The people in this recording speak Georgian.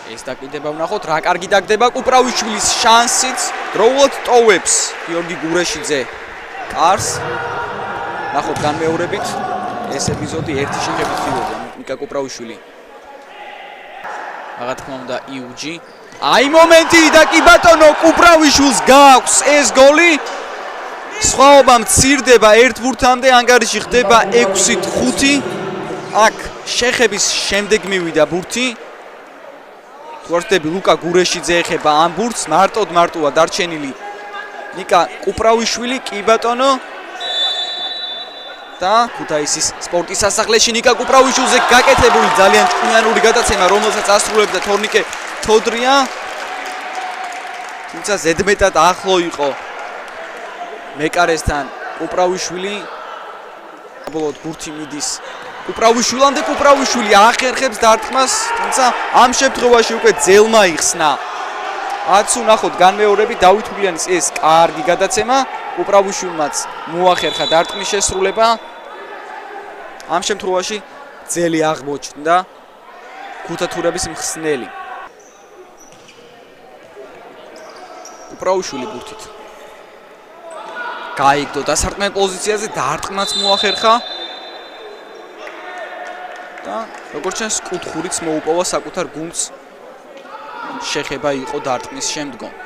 ეს დაკიდება ვნახოთ, რა კარგი დაგდება კუპრავიშვილის შანსიც. დროულად ტოვებს გიორგი გურეშიძე კარს. ნახოთ განმეორებით ეს ეპიზოდი ერთი შეჯებით ხილობდა ნიკა კუპრავიშვილი. რა თქმა უნდა იუჯი. აი მომენტი და კი ბატონო კუპრავიშვილს გააქვს ეს გოლი. სხვაობა მცირდება ერთ ბურთამდე, ანგარიში ხდება 6-5. აქ შეხების შემდეგ მივიდა ბურთი. ვარდები ლუკა გურეშიძე ეხება ამ ბურთს, მარტოა დარჩენილი ნიკა კუპრავიშვილი, კი ბატონო. და ქუთაისის სპორტის სასახლეში ნიკა კუპრავიშვილზე გაკეთებული ძალიან ჭკვიანური გადაცემა, რომელსაც ასრულებდა თორნიკე თოდრია. თუმცა ზედმეტად ახლო იყო მეკარესთან კუპრავიშვილი. ბოლოდ ბურთი მიდის კუპრავიშვილამდე, კუპრავიშვილი ახერხებს დარტყმას, თუმცა ამ შემთხვევაში უკვე ძელმა იხსნა. აცუ ნახოთ განმეორებით დავით გულიანის ეს კარგი გადაცემა, კუპრავიშვილმაც მოახერხა დარტყმის შესრულება. ამ შემთხვევაში ძელი აღმოჩნდა ქუთათურების მხსნელი. კუპრავიშვილი ბურთით გაიგდო დასარტყმელ პოზიციაზე, დარტყმაც მოახერხა. და როგორც ჩანს კუთხურიც მოუპოვა საკუთარ გუნდს. შეხება იყო დარტყმის შემდგომ.